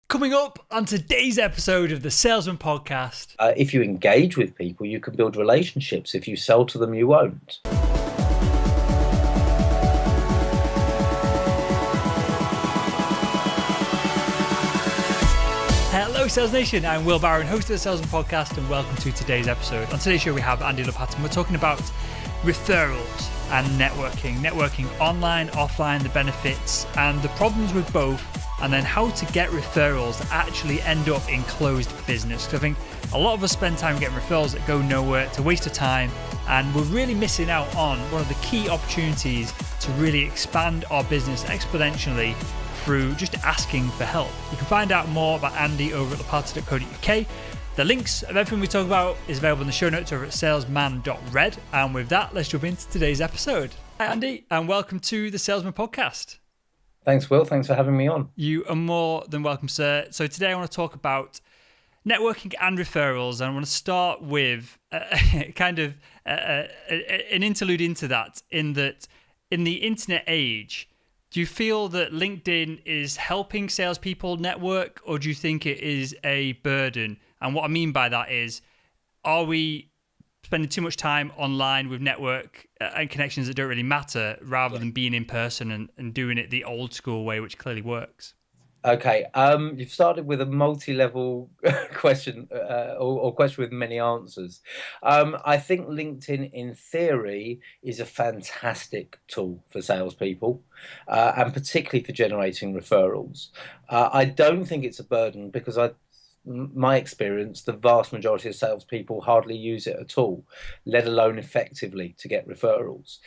Coming up on today's episode of the Salesman Podcast. If you engage with people, you can build relationships. If you sell to them, you won't. Hello, Sales Nation. I'm Will Barron, host of the Salesman Podcast, and welcome to today's episode. On today's show, we have Andy Lopata, and we're talking about referrals and networking online, offline, the benefits and the problems with both, and then how to get referrals that actually end up in closed business. Because I think a lot of us spend time getting referrals that go nowhere. It's a waste of time, and we're really missing out on one of the key opportunities to really expand our business exponentially through just asking for help. You can find out more about Andy over at lopata.co.uk. The links of everything we talk about is available in the show notes over at salesman.red. And with that, let's jump into today's episode. Hi, Andy, and welcome to the Salesman Podcast. Thanks, Will. Thanks for having me on. You are more than welcome, sir. So today I want to talk about networking and referrals, and I want to start with an interlude into that, in the internet age, do you feel that LinkedIn is helping salespeople network, or do you think it is a burden? And what I mean by that is, are we spending too much time online with network and connections that don't really matter, rather than being in person and doing it the old school way, which clearly works? Okay, you've started with a multi-level question, or question with many answers. I think LinkedIn, in theory, is a fantastic tool for salespeople, and particularly for generating referrals. I don't think it's a burden, because my experience, the vast majority of salespeople hardly use it at all, let alone effectively to get referrals.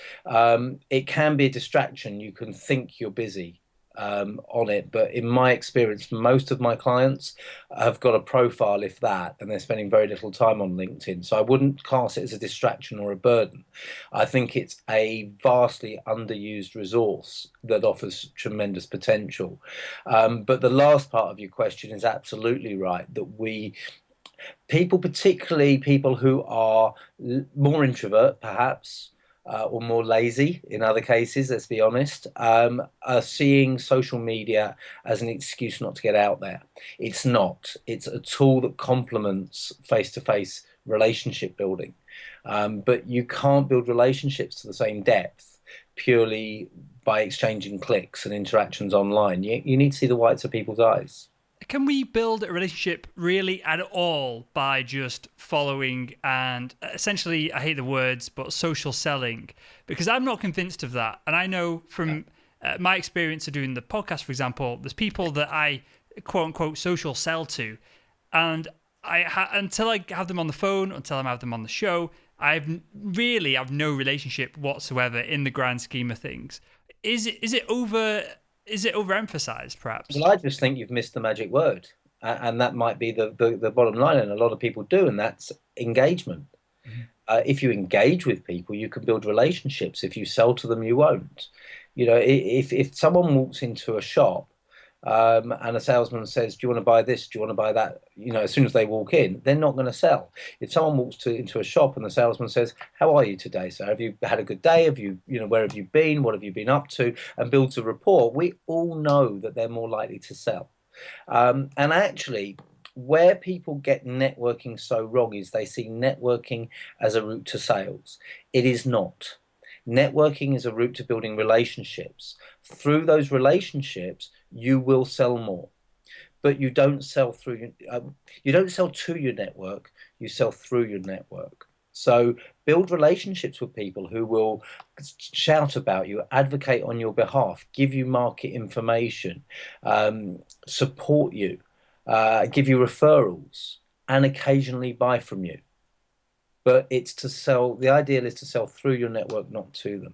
It can be a distraction. You can think you're busy on it, but in my experience, most of my clients have got a profile, if that, and they're spending very little time on LinkedIn. So I wouldn't class it as a distraction or a burden. I think it's a vastly underused resource that offers tremendous potential. But the last part of your question is absolutely right, that people, particularly people who are more introvert, perhaps, or more lazy in other cases, let's be honest, are seeing social media as an excuse not to get out there. It's not. It's a tool that complements face-to-face relationship building. But you can't build relationships to the same depth purely by exchanging clicks and interactions online. You need to see the whites of people's eyes. Can we build a relationship really at all by just following and essentially, I hate the words, but social selling? Because I'm not convinced of that. And I know from my experience of doing the podcast, for example, there's people that I quote unquote social sell to. And until I have them on the phone, until I have them on the show, I've no relationship whatsoever in the grand scheme of things. Is it overemphasized, perhaps? Well, I just think you've missed the magic word, and that might be the bottom line, and a lot of people do, and that's engagement. Mm-hmm. If you engage with people, you can build relationships. If you sell to them, you won't. You know, if someone walks into a shop and a salesman says, "Do you want to buy this? Do you want to buy that?" You know, as soon as they walk in, they're not going to sell. If someone walks into a shop and the salesman says, "How are you today, sir? Have you had a good day? Where have you been? What have you been up to?" and builds a rapport, we all know that they're more likely to sell. And actually, where people get networking so wrong is they see networking as a route to sales. It is not. Networking is a route to building relationships. Through those relationships, you will sell more, but you don't sell to your network. You sell through your network. So build relationships with people who will shout about you, advocate on your behalf, give you market information, support you, give you referrals, and occasionally buy from you. But it's to sell. The ideal is to sell through your network, not to them.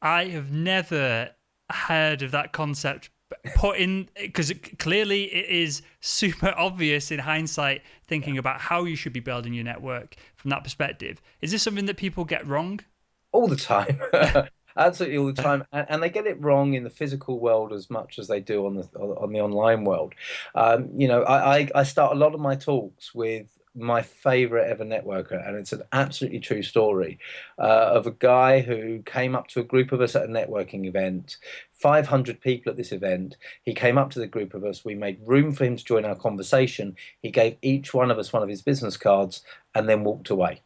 I have never heard of that concept put in, because clearly it is super obvious in hindsight, thinking about how you should be building your network from that perspective. Is this something that people get wrong? All the time. Absolutely all the time, and they get it wrong in the physical world as much as they do on the online world. I start a lot of my talks with my favorite ever networker, and it's an absolutely true story of a guy who came up to a group of us at a networking event, 500 people at this event. He came up to the group of us. We made room for him to join our conversation. He gave each one of us one of his business cards and then walked away.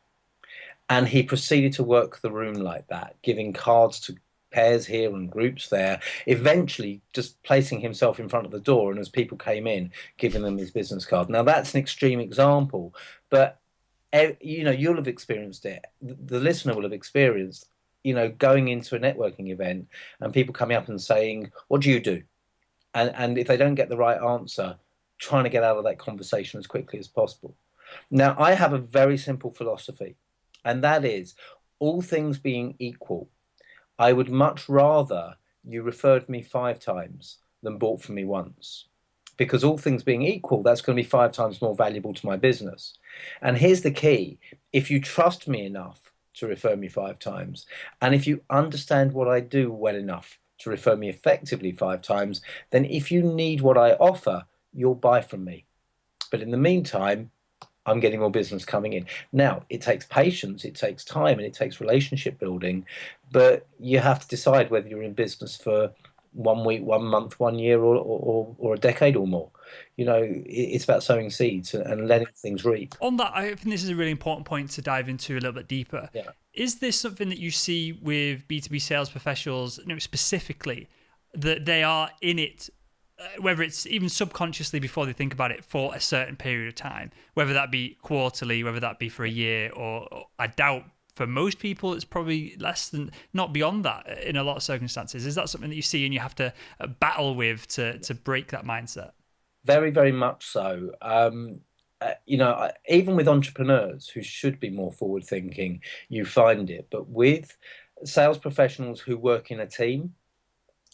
And he proceeded to work the room like that, giving cards to pairs here and groups there, eventually just placing himself in front of the door, and as people came in, giving them his business card. Now, that's an extreme example, but you'll have experienced it. The listener will have experienced, going into a networking event and people coming up and saying, "What do you do?" And if they don't get the right answer, trying to get out of that conversation as quickly as possible. Now, I have a very simple philosophy, and that is, all things being equal, I would much rather you referred me 5 times than bought from me once. Because all things being equal, that's going to be 5 times more valuable to my business. And here's the key. If you trust me enough to refer me 5 times, and if you understand what I do well enough to refer me effectively 5 times, then if you need what I offer, you'll buy from me. But in the meantime, I'm getting more business coming in. Now, it takes patience, it takes time, and it takes relationship building, but you have to decide whether you're in business for 1 week, 1 month, 1 year, or a decade or more. It's about sowing seeds and letting things reap. On that, I think this is a really important point to dive into a little bit deeper. Yeah. Is this something that you see with B2B sales professionals, specifically, that they are in it, whether it's even subconsciously before they think about it, for a certain period of time, whether that be quarterly, whether that be for a year, or I doubt for most people it's probably less than, not beyond that in a lot of circumstances. Is that something that you see and you have to battle with to break that mindset? Very, very much so. Even with entrepreneurs who should be more forward thinking, you find it. But with sales professionals who work in a team,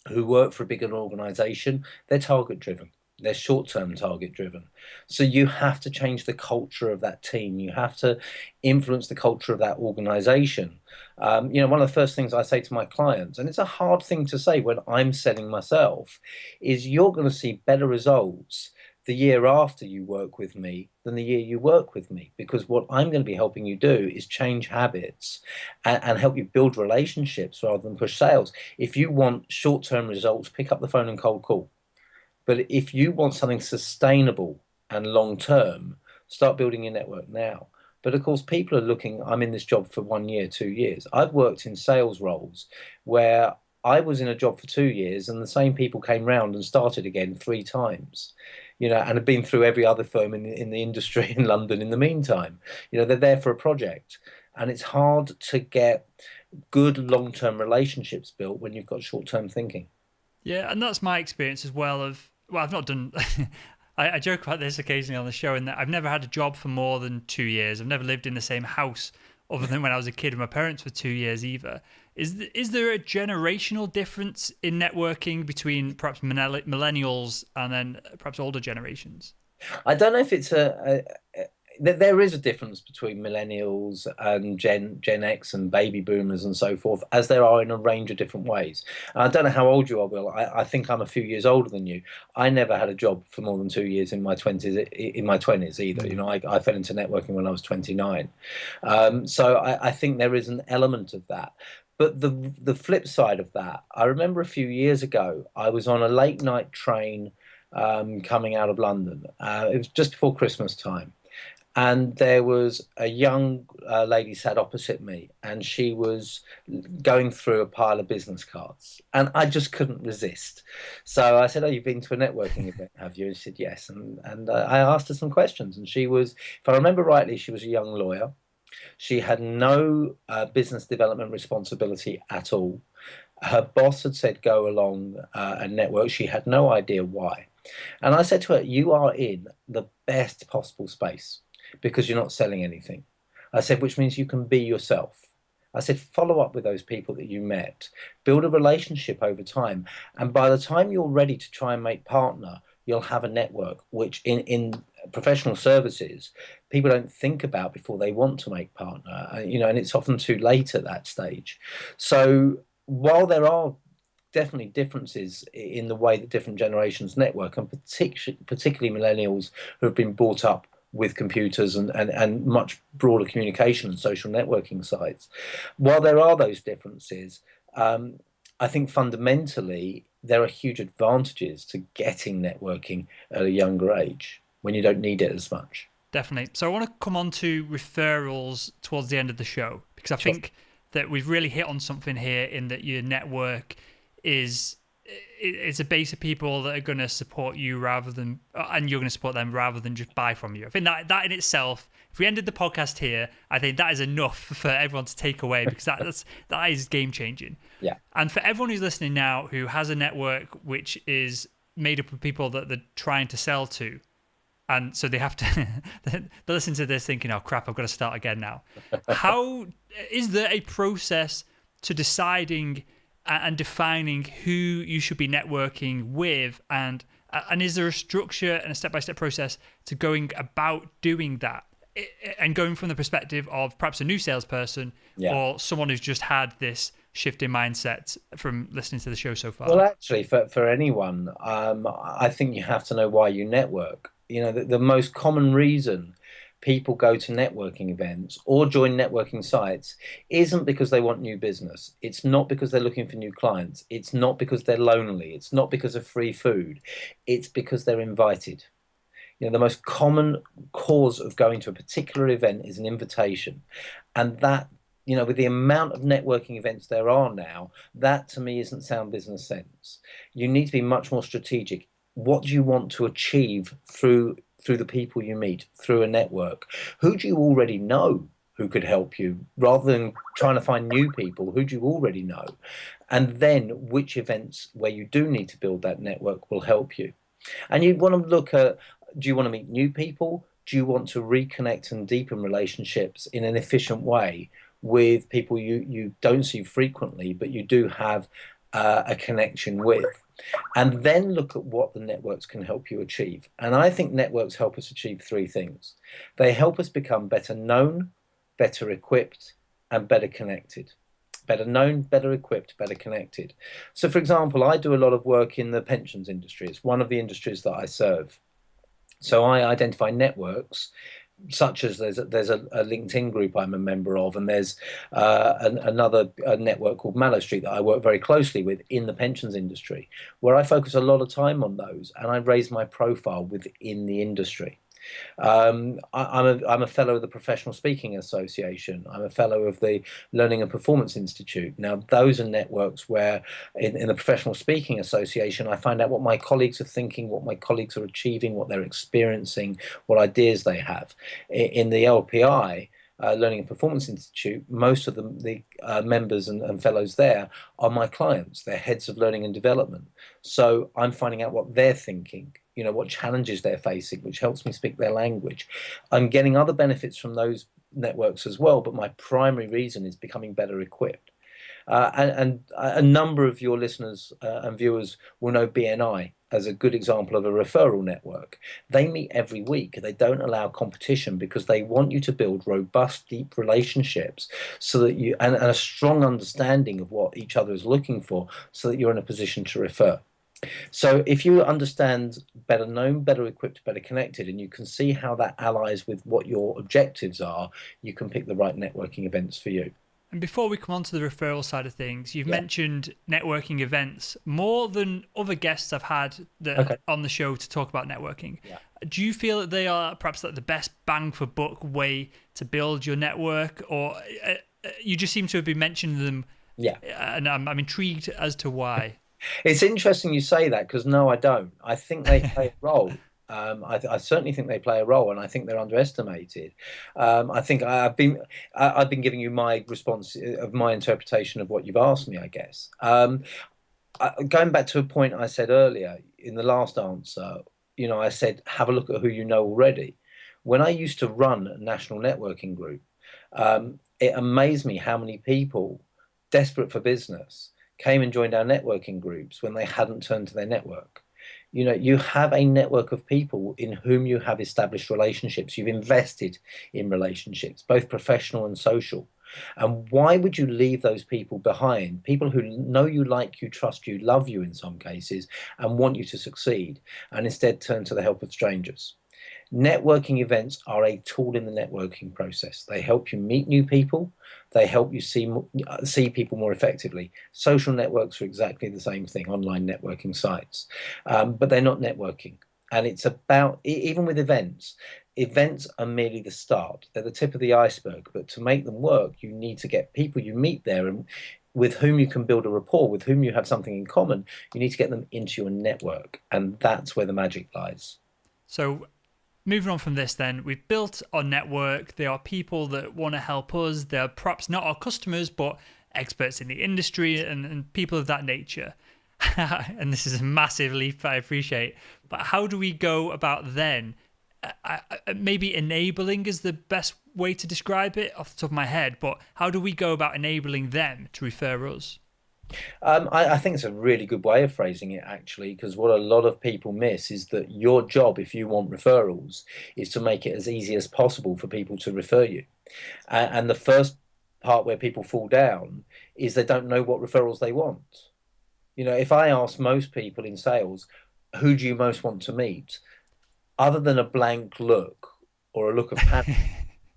who work for a bigger organization, they're target driven. They're short-term target driven. So you have to change the culture of that team. You have to influence the culture of that organization. One of the first things I say to my clients, and it's a hard thing to say when I'm selling myself, is you're going to see better results the year after you work with me than the year you work with me, because what I'm going to be helping you do is change habits and help you build relationships rather than push sales. If you want short-term results, pick up the phone and cold call. But if you want something sustainable and long-term, start building your network now. But of course, people are looking, I'm in this job for 1 year, 2 years. I've worked in sales roles where I was in a job for 2 years and the same people came round and started again 3 times, and had been through every other firm in the industry in London in the meantime. They're there for a project, and it's hard to get good long-term relationships built when you've got short-term thinking. Yeah, and that's my experience as well I've not done... I joke about this occasionally on the show, in that I've never had a job for more than 2 years. I've never lived in the same house other than when I was a kid with my parents for 2 years either. Is there a generational difference in networking between perhaps millennials and then perhaps older generations? I don't know if it's there is a difference between millennials and Gen X and baby boomers and so forth, as there are in a range of different ways. And I don't know how old you are, Will. I think I'm a few years older than you. I never had a job for more than 2 years in my 20s either. I fell into networking when I was 29. So I think there is an element of that. But the flip side of that, I remember a few years ago, I was on a late night train coming out of London. It was just before Christmas time. And there was a young lady sat opposite me, and she was going through a pile of business cards. And I just couldn't resist. So I said, "Oh, you've been to a networking event, have you?" And she said, "Yes." And I asked her some questions. And she was, if I remember rightly, she was a young lawyer. She had no business development responsibility at all. Her boss had said, "Go along and network." She had no idea why. And I said to her, "You are in the best possible space, because you're not selling anything." I said, which means you can be yourself. I said, follow up with those people that you met, build a relationship over time. And by the time you're ready to try and make partner, you'll have a network, which in professional services, people don't think about before they want to make partner, and it's often too late at that stage. So while there are definitely differences in the way that different generations network, and particularly millennials who have been brought up with computers and much broader communication and social networking sites. While there are those differences, I think fundamentally there are huge advantages to getting networking at a younger age when you don't need it as much. Definitely. So I want to come on to referrals towards the end of the show, because I think that we've really hit on something here, in that your network is a base of people that are going to support you rather than, and you're going to support them rather than just buy from you. I think that in itself, if we ended the podcast here, I think that is enough for everyone to take away, because that is game changing. Yeah. And for everyone who's listening now who has a network which is made up of people that they're trying to sell to, and so they have to they listen to this thinking, oh crap, I've got to start again now. How is there a process to deciding and defining who you should be networking with, and is there a structure and a step-by-step process to going about doing that, and going from the perspective of perhaps a new salesperson or someone who's just had this shift in mindset from listening to the show so far? Well, actually, for anyone, I think you have to know why you network. You know, the most common reason people go to networking events or join networking sites isn't because they want new business. It's not because they're looking for new clients. It's not because they're lonely. It's not because of free food. It's because they're invited. You know, the most common cause of going to a particular event is an invitation. And that, you know, with the amount of networking events there are now, that to me isn't sound business sense. You need to be much more strategic. What do you want to achieve through the people you meet, through a network? Who do you already know who could help you, rather than trying to find new people? Who do you already know? And then which events where you do need to build that network will help you. And you want to look at, do you want to meet new people? Do you want to reconnect and deepen relationships in an efficient way with people you don't see frequently, but you do have a connection with? And then look at what the networks can help you achieve. And I think networks help us achieve three things. They help us become better known, better equipped, and better connected. Better known, better equipped, better connected. So, for example, I do a lot of work in the pensions industry. It's one of the industries that I serve. So I identify networks, such as there's a LinkedIn group I'm a member of, and there's another network called Mallow Street that I work very closely with in the pensions industry, where I focus a lot of time on those, and I raise my profile within the industry. I'm a fellow of the Professional Speaking Association. I'm a fellow of the Learning and Performance Institute. Now, those are networks where in the Professional Speaking Association, I find out what my colleagues are thinking, what my colleagues are achieving, what they're experiencing, what ideas they have. In the LPI, Learning and Performance Institute, most of the members and fellows there are my clients. They're heads of learning and development. So I'm finding out what they're thinking, you know, what challenges they're facing, which helps me speak their language. I'm getting other benefits from those networks as well, but my primary reason is becoming better equipped. And a number of your listeners and viewers will know BNI as a good example of a referral network. They meet every week. They don't allow competition because they want you to build robust, deep relationships so that you, and a strong understanding of what each other is looking for, so that you're in a position to refer. So if you understand better known, better equipped, better connected, and you can see how that allies with what your objectives are, you can pick the right networking events for you. And before we come on to the referral side of things, you've mentioned networking events more than other guests I've had on the show to talk about networking. Yeah. Do you feel that they are perhaps like the best bang for buck way to build your network, or you just seem to have been mentioning them? Yeah, and I'm intrigued as to why. It's interesting you say that, because no, I don't. I think they play a role. I certainly think they play a role, and I think they're underestimated. I think I've been giving you my response of my interpretation of what you've asked me, I guess. Going back to a point I said earlier in the last answer, you know, I said have a look at who you know already. When I used to run a national networking group, it amazed me how many people desperate for business came and joined our networking groups when they hadn't turned to their network. You know, you have a network of people in whom you have established relationships. You've invested in relationships, both professional and social. And why would you leave those people behind? People who know you, like you, trust you, love you in some cases, and want you to succeed, and instead turn to the help of strangers. Networking events are a tool in the networking process. They help you meet new people. They help you see people more effectively. Social networks are exactly the same thing, online networking sites, but they're not networking. And it's about, even with events, events are merely the start. They're the tip of the iceberg. But to make them work, you need to get people you meet there and with whom you can build a rapport, with whom you have something in common. You need to get them into your network. And that's where the magic lies. So moving on from this then, we've built our network. There are people that want to help us. They're perhaps not our customers, but experts in the industry and people of that nature. And this is a massive leap, I appreciate. But how do we go about then? Maybe enabling is the best way to describe it off the top of my head, but how do we go about enabling them to refer us? I think it's a really good way of phrasing it, actually, because what a lot of people miss is that your job, if you want referrals, is to make it as easy as possible for people to refer you. And the first part where people fall down is they don't know what referrals they want. You know, if I ask most people in sales, who do you most want to meet? Other than a blank look or a look of panic,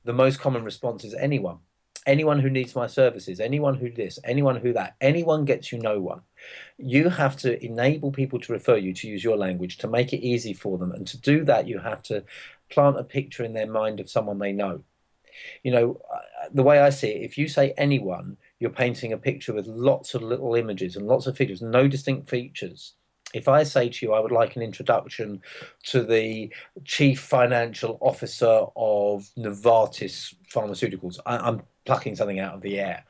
the most common response is anyone. Anyone who needs my services, anyone who this, anyone who that, anyone gets you no one. You have to enable people to refer you, to use your language, to make it easy for them. And to do that, you have to plant a picture in their mind of someone they know. You know, the way I see it, if you say anyone, you're painting a picture with lots of little images and lots of figures, no distinct features. If I say to you, I would like an introduction to the chief financial officer of Novartis Pharmaceuticals, I'm plucking something out of the air.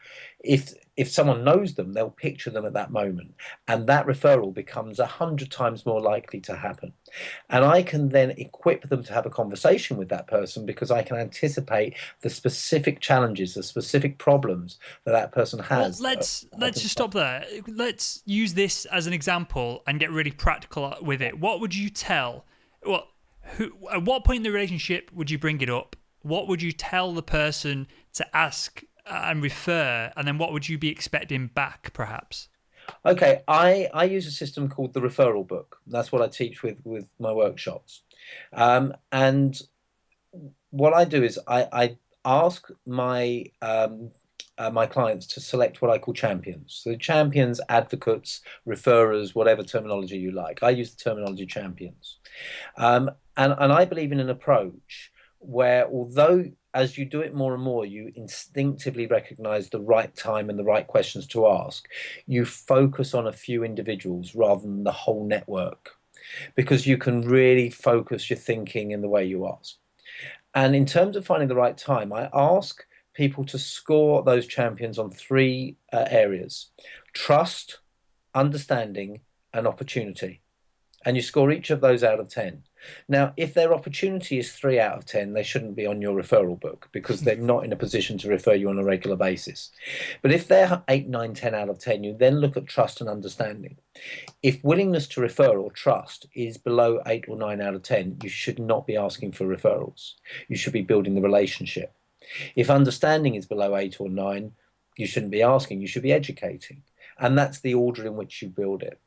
If someone knows them, they'll picture them at that moment, and that referral becomes 100 times more likely to happen. And I can then equip them to have a conversation with that person because I can anticipate the specific challenges, the specific problems that that person has. Well, let's just stop there. Let's use this as an example and get really practical with it. What would you tell? Well, at what point in the relationship would you bring it up? What would you tell the person to ask and refer, and then what would you be expecting back, perhaps? Okay, I use a system called the referral book. That's what I teach with my workshops. And what I do is I ask my clients to select what I call champions. So champions, advocates, referrers, whatever terminology you like. I use the terminology champions. And I believe in an approach where, although as you do it more and more, you instinctively recognize the right time and the right questions to ask, you focus on a few individuals rather than the whole network, because you can really focus your thinking in the way you ask. And in terms of finding the right time, I ask people to score those champions on three areas: trust, understanding, and opportunity. And you score each of those out of 10. Now, if their opportunity is 3 out of 10, they shouldn't be on your referral book because they're not in a position to refer you on a regular basis. But if they're 8, 9, 10 out of 10, you then look at trust and understanding. If willingness to refer or trust is below 8 or 9 out of 10, you should not be asking for referrals. You should be building the relationship. If understanding is below 8 or 9, you shouldn't be asking, you should be educating. And that's the order in which you build it.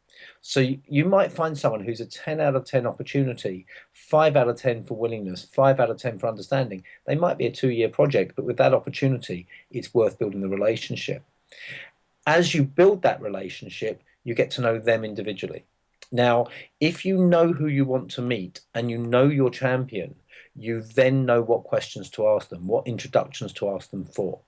So you might find someone who's a 10 out of 10 opportunity, 5 out of 10 for willingness, 5 out of 10 for understanding. They might be a 2-year project, but with that opportunity, it's worth building the relationship. As you build that relationship, you get to know them individually. Now, if you know who you want to meet and you know your champion, you then know what questions to ask them, what introductions to ask them for.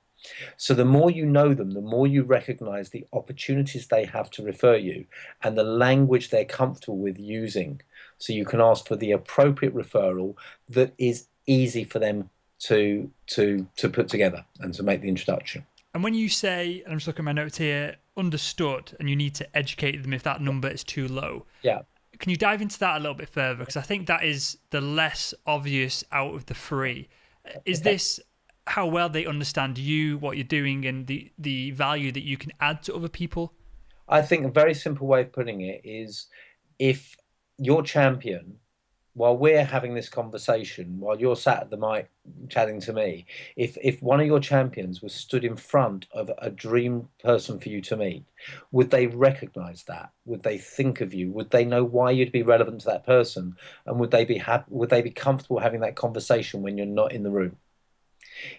So the more you know them, the more you recognize the opportunities they have to refer you and the language they're comfortable with using. So you can ask for the appropriate referral that is easy for them to put together and to make the introduction. And when you say, and I'm just looking at my notes here, understood, and you need to educate them if that number is too low. Yeah. Can you dive into that a little bit further? Because I think that is the less obvious out of the three. Is this how well they understand you, what you're doing, and the value that you can add to other people? I think a very simple way of putting it is, if your champion while we're having this conversation, while you're sat at the mic chatting to me, if one of your champions was stood in front of a dream person for you to meet, would they recognize that? Would they think of you? Would they know why you'd be relevant to that person? And would they be would they be comfortable having that conversation when you're not in the room?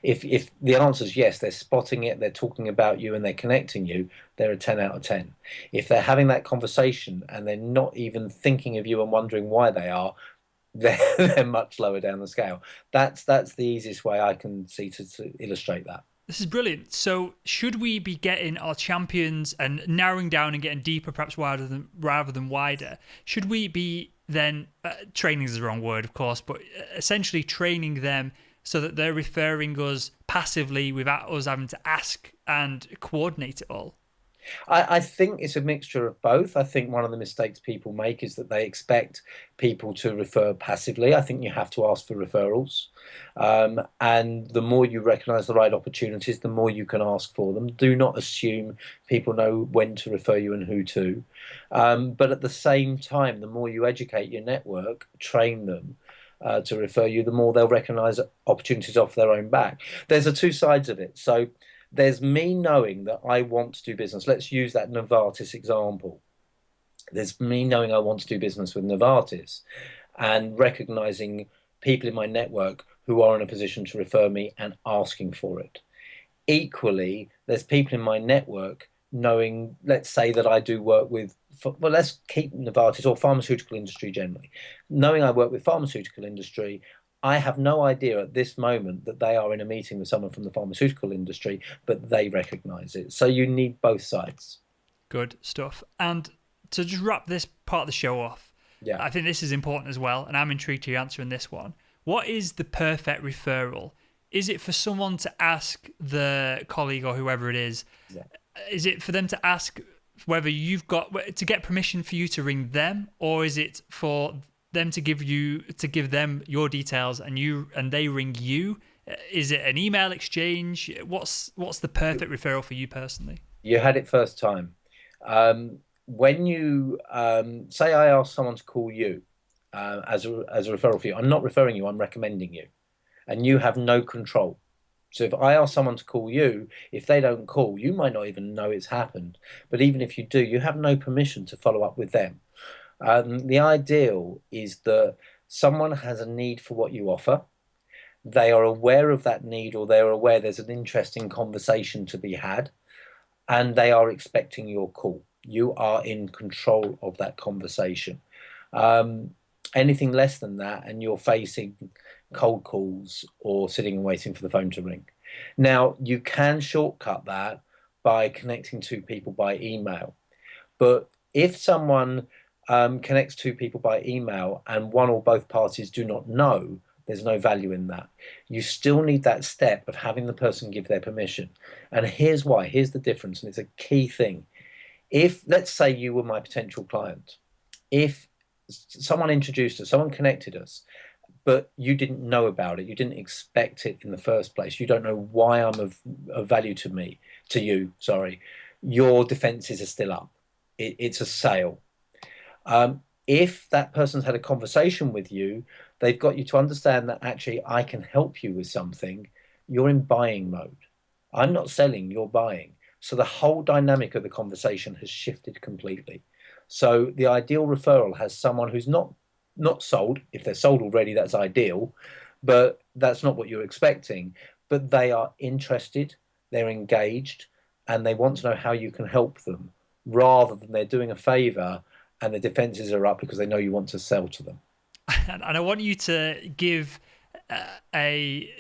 If the answer is yes, they're spotting it, they're talking about you, and they're connecting you, they're a 10 out of 10. If they're having that conversation and they're not even thinking of you and wondering why they are, they're much lower down the scale. That's the easiest way I can see to illustrate that. This is brilliant. So should we be getting our champions and narrowing down and getting deeper, perhaps rather than wider? Should we be then, training is the wrong word, of course, but essentially training them so that they're referring us passively without us having to ask and coordinate it all? I think it's a mixture of both. I think one of the mistakes people make is that they expect people to refer passively. I think you have to ask for referrals. And the more you recognize the right opportunities, the more you can ask for them. Do not assume people know when to refer you and who to. But at the same time, the more you educate your network, train them, to refer you, the more they'll recognize opportunities off their own back. There's a two sides of it. So there's me knowing that I want to do business. Let's use that Novartis example. There's me knowing I want to do business with Novartis and recognizing people in my network who are in a position to refer me and asking for it. Equally, there's people in my network knowing, let's say that I do work with, well, let's keep Novartis or pharmaceutical industry generally. Knowing I work with pharmaceutical industry, I have no idea at this moment that they are in a meeting with someone from the pharmaceutical industry, but they recognize it. So you need both sides. Good stuff. And to just wrap this part of the show off, yeah, I think this is important as well, and I'm intrigued to your answer in this one. What is the perfect referral? Is it for someone to ask the colleague or whoever it is? Yeah. Is it for them to ask whether you've got to get permission for you to ring them, or is it for them to give them your details and they ring you? Is it an email exchange? What's the perfect referral for you personally? You had it first time. When you say I ask someone to call you as a referral for you, I'm not referring you, I'm recommending you, and you have no control. So if I ask someone to call you, if they don't call, you might not even know it's happened. But even if you do, you have no permission to follow up with them. The ideal is that someone has a need for what you offer. They are aware of that need, or they're aware there's an interesting conversation to be had, and they are expecting your call. You are in control of that conversation. Anything less than that, and you're facing cold calls or sitting and waiting for the phone to ring. Now, you can shortcut that by connecting two people by email. But if someone connects two people by email and one or both parties do not know, there's no value in that. You still need that step of having the person give their permission. And here's why. Here's the difference, and it's a key thing. If, let's say you were my potential client, if someone introduced us, someone connected us, but you didn't know about it, you didn't expect it in the first place, you don't know why I'm of value to you, your defenses are still up. It's a sale. If that person's had a conversation with you, they've got you to understand that actually I can help you with something, you're in buying mode. I'm not selling, you're buying. So the whole dynamic of the conversation has shifted completely. So the ideal referral has someone who's not sold. If they're sold already, that's ideal, but that's not what you're expecting. But they are interested, they're engaged, and they want to know how you can help them, rather than they're doing a favor and the defenses are up because they know you want to sell to them. And I want you to give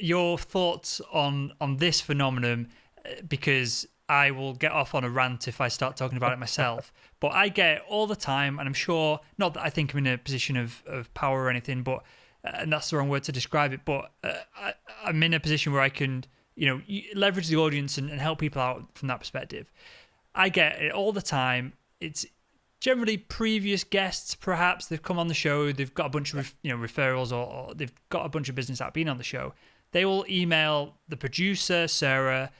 your thoughts on this phenomenon, because I will get off on a rant if I start talking about it myself. But I get it all the time, and I'm sure, not that I think I'm in a position of power or anything, but and that's the wrong word to describe it, but I'm in a position where I can, leverage the audience and help people out from that perspective. I get it all the time. It's generally previous guests, perhaps they've come on the show, they've got a bunch of referrals, or they've got a bunch of business out being on the show. They will email the producer, Sarah,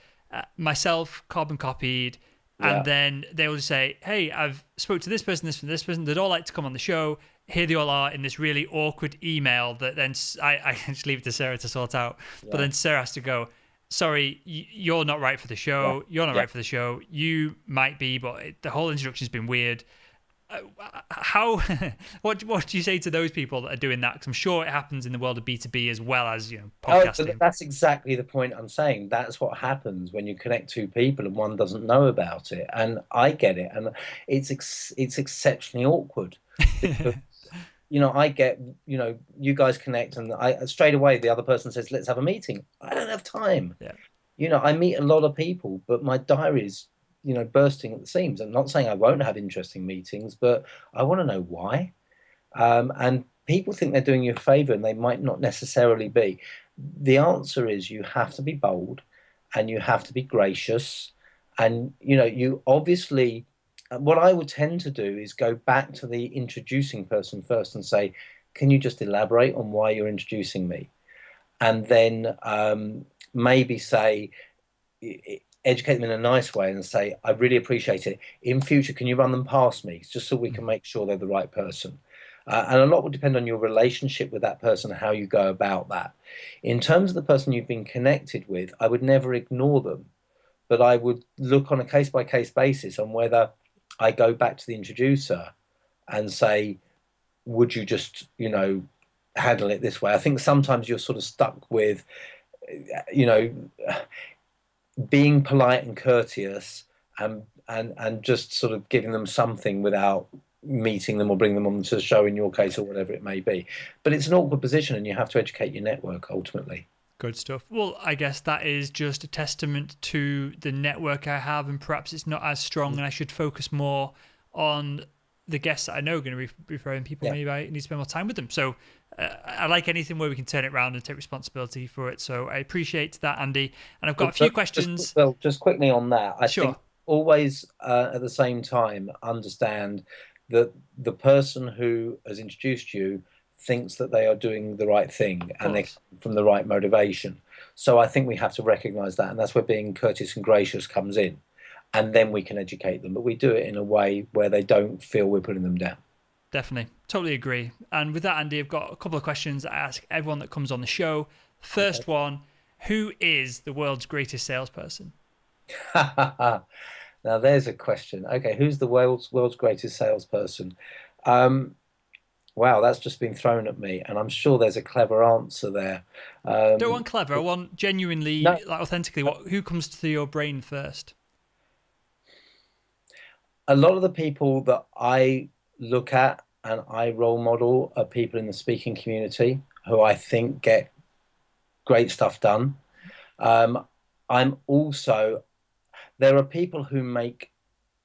myself, carbon copied, and then they will say, hey, I've spoke to this person, this person, they'd all like to come on the show. here they all are in this really awkward email that then I just leave it to Sarah to sort out. But then Sarah has to go, sorry, you're not right for the show. You're not right for the show. You might be, but the whole introduction's been weird. What do you say to those people that are doing that? Because I'm sure it happens in the world of B2B as well as podcasting. That's exactly the point I'm saying. That's what happens when you connect two people and one doesn't know about it. And I get it, and it's exceptionally awkward. Because, I get, you guys connect, and I straight away the other person says, "Let's have a meeting." I don't have time. I meet a lot of people, but my diary's bursting at the seams. I'm not saying I won't have interesting meetings, but I want to know why. And people think they're doing you a favor, and they might not necessarily be. The answer is you have to be bold, and you have to be gracious. And, you obviously, what I would tend to do is go back to the introducing person first and say, can you just elaborate on why you're introducing me? And then maybe say, educate them in a nice way and say, I really appreciate it. In future, can you run them past me just so we can make sure they're the right person? And a lot will depend on your relationship with that person and how you go about that. In terms of the person you've been connected with, I would never ignore them, but I would look on a case-by-case basis on whether I go back to the introducer and say, would you just, handle it this way? I think sometimes you're sort of stuck with, being polite and courteous and just sort of giving them something without meeting them or bring them on to the show in your case or whatever it may be. But it's an awkward position, and you have to educate your network ultimately. Good stuff. Well, I guess that is just a testament to the network I have, and perhaps it's not as strong, and I should focus more on the guests that I know are going to be referring people. Maybe I need to spend more time with them. So I like anything where we can turn it around and take responsibility for it. So I appreciate that, Andy. And I've got a few questions. Just quickly on that, I think always at the same time understand that the person who has introduced you thinks that they are doing the right thing and they're from the right motivation. So I think we have to recognize that, and that's where being courteous and gracious comes in. And then we can educate them, but we do it in a way where they don't feel we're putting them down. Definitely. Totally agree. And with that, Andy, I've got a couple of questions I ask everyone that comes on the show. First one, who is the world's greatest salesperson? Now there's a question. Okay, who's the world's greatest salesperson? Wow, that's just been thrown at me, and I'm sure there's a clever answer there. Don't want clever. I want genuinely, authentically. Who comes to your brain first? A lot of the people that I look at and I role model are people in the speaking community who I think get great stuff done. There are people who make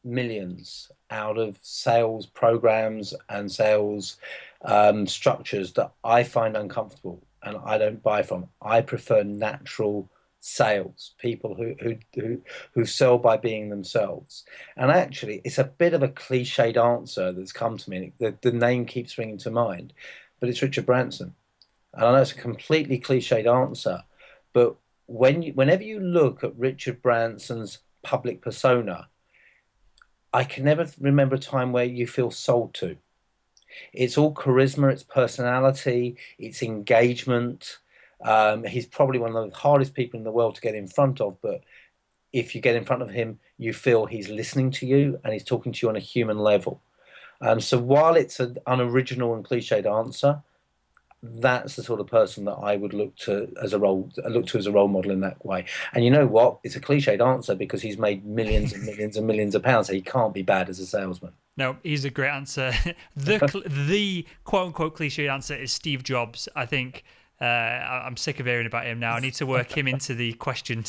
millions out of sales programs and sales structures that I find uncomfortable and I don't buy from. I prefer natural sales, people who sell by being themselves. And actually, it's a bit of a cliched answer that's come to me. The name keeps ringing to mind, but it's Richard Branson. And I know it's a completely cliched answer, but whenever you look at Richard Branson's public persona, I can never remember a time where you feel sold to. It's all charisma, it's personality, it's engagement. He's probably one of the hardest people in the world to get in front of, but if you get in front of him, you feel he's listening to you and he's talking to you on a human level. So while it's an unoriginal and cliched answer, that's the sort of person that I would look to as a role model in that way. And you know what? It's a cliched answer because he's made millions and millions and millions of pounds, so he can't be bad as a salesman. No, he's a great answer. The quote unquote cliched answer is Steve Jobs. I think I'm sick of hearing about him now. I need to work him into the question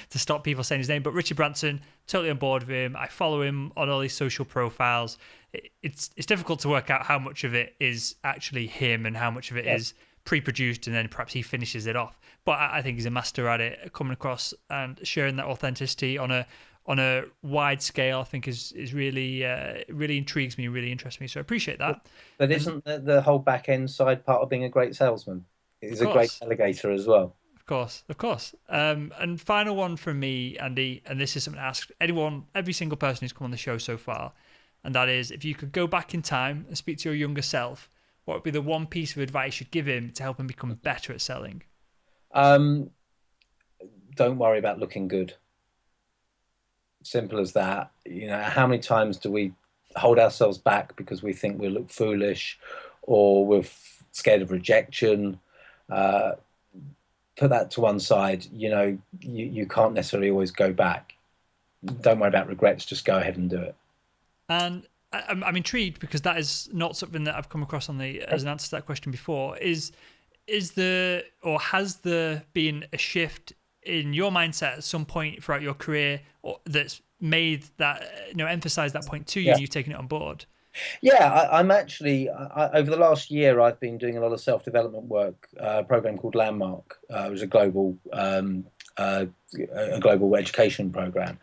to stop people saying his name. But Richard Branson, totally on board with him. I follow him on all these social profiles. It's difficult to work out how much of it is actually him and how much of it is pre-produced, and then perhaps he finishes it off. But I think he's a master at it, coming across and sharing that authenticity on a wide scale. I think is really really intrigues me, really interests me. So I appreciate that. But isn't the whole back end side part of being a great salesman? He's a great delegator as well. Of course. And final one from me, Andy, and this is something I asked every single person who's come on the show so far, and that is, if you could go back in time and speak to your younger self what would be the one piece of advice you'd give him to help him become better at selling? Don't worry about looking good. Simple as that. How many times do we hold ourselves back because we think we look foolish, or we're scared of rejection? Put that to one side. You can't necessarily always go back. Don't worry about regrets. Just go ahead and do it. And I'm intrigued because that is not something that I've come across as an answer to that question before. Has there been a shift in your mindset at some point throughout your career, or that's made that, emphasize that point to you, and you've taken it on board? Yeah, I'm actually, over the last year, I've been doing a lot of self-development work, a program called Landmark. It was a global education program.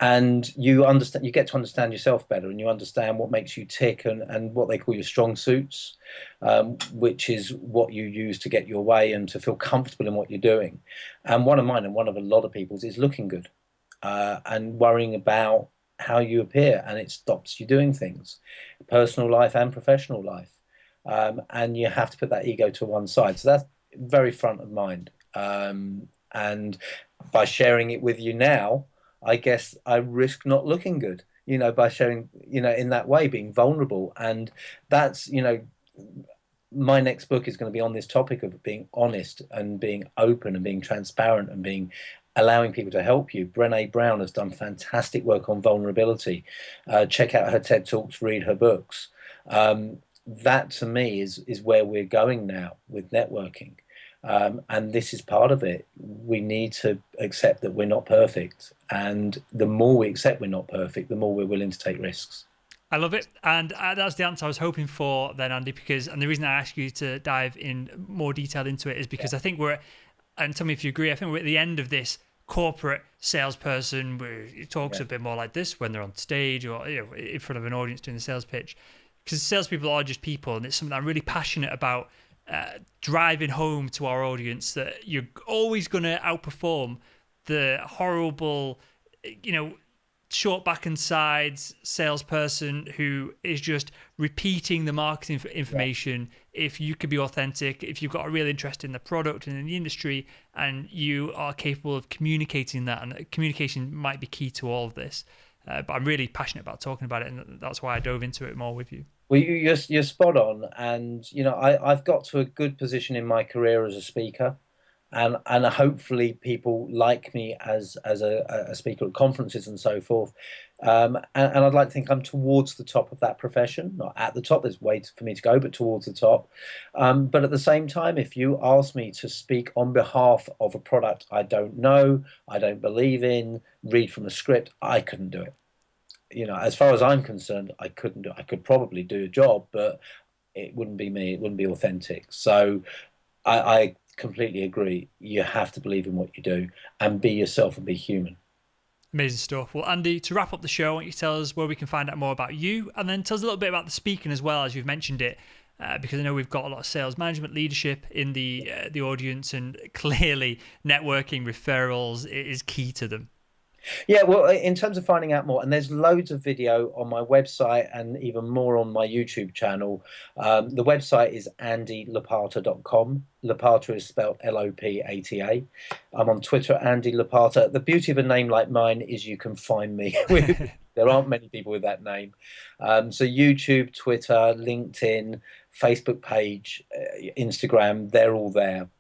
And you get to understand yourself better, and you understand what makes you tick and what they call your strong suits, which is what you use to get your way and to feel comfortable in what you're doing. And one of mine, and one of a lot of people's, is looking good and worrying about how you appear, and it stops you doing things, personal life and professional life. And you have to put that ego to one side. So that's very front of mind. And by sharing it with you now, I guess I risk not looking good, by sharing, in that way, being vulnerable. And that's, my next book is going to be on this topic of being honest and being open and being transparent and allowing people to help you. Brené Brown has done fantastic work on vulnerability. Check out her TED Talks, read her books. That to me is where we're going now with networking. And this is part of it. We need to accept that we're not perfect. And the more we accept we're not perfect, the more we're willing to take risks. I love it. And that's the answer I was hoping for then, Andy, and the reason I asked you to dive in more detail into it is because I think and tell me if you agree, I think we're at the end of this corporate salesperson where it talks a bit more like this when they're on stage or in front of an audience doing the sales pitch. Because salespeople are just people, and it's something I'm really passionate about. Driving home to our audience that you're always going to outperform the horrible, short back and sides salesperson who is just repeating the marketing information. If you could be authentic, if you've got a real interest in the product and in the industry, and you are capable of communicating that, and communication might be key to all of this. But I'm really passionate about talking about it, and that's why I dove into it more with you. Well, you're spot on, and I've got to a good position in my career as a speaker, and hopefully people like me as a speaker at conferences and so forth. And I'd like to think I'm towards the top of that profession, not at the top. There's ways for me to go, but towards the top. But at the same time, if you ask me to speak on behalf of a product I don't know, I don't believe in, read from a script, I couldn't do it. As far as I'm concerned, I couldn't do it. I could probably do a job, but it wouldn't be me. It wouldn't be authentic. So I completely agree. You have to believe in what you do and be yourself and be human. Amazing stuff. Well, Andy, to wrap up the show, I want you to tell us where we can find out more about you, and then tell us a little bit about the speaking as well, as you've mentioned it, because I know we've got a lot of sales management leadership in the audience, and clearly networking referrals is key to them. Yeah, well, in terms of finding out more, and there's loads of video on my website and even more on my YouTube channel. The website is andylopata.com. Lopata is spelled Lopata. I'm on Twitter, Andy Lopata. The beauty of a name like mine is you can find me. There aren't many people with that name. So YouTube, Twitter, LinkedIn, Facebook page, Instagram, they're all there.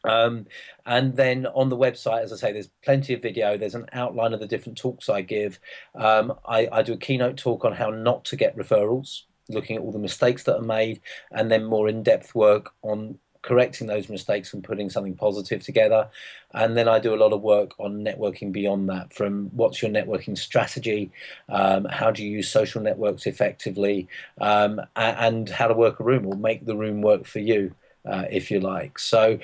And then on the website, as I say, there's plenty of video. There's an outline of the different talks I give. I do a keynote talk on how not to get referrals, looking at all the mistakes that are made, and then more in-depth work on correcting those mistakes and putting something positive together. And then I do a lot of work on networking beyond that, from what's your networking strategy, how do you use social networks effectively, and how to work a room or make the room work for you. If you like. So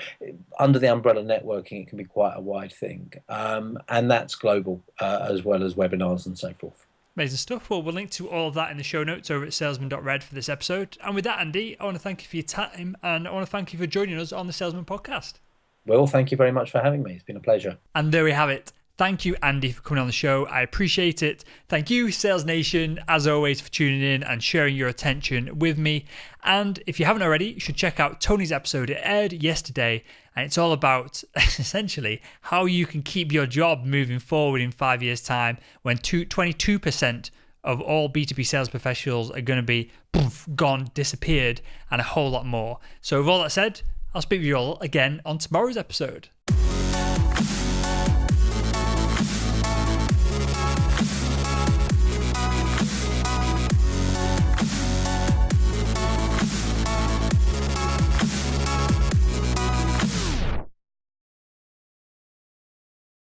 under the umbrella networking, it can be quite a wide thing. And that's global, as well as webinars and so forth. Amazing stuff. Well, we'll link to all of that in the show notes over at salesman.red for this episode. And with that, Andy, I want to thank you for your time, and I want to thank you for joining us on the Salesman Podcast. Will, thank you very much for having me. It's been a pleasure. And there we have it. Thank you, Andy, for coming on the show. I appreciate it. Thank you, Sales Nation, as always, for tuning in and sharing your attention with me. And if you haven't already, you should check out Tony's episode. It aired yesterday, and it's all about essentially how you can keep your job moving forward in 5 years' time when 22% of all B2B sales professionals are going to be gone, disappeared, and a whole lot more. So with all that said, I'll speak with you all again on tomorrow's episode.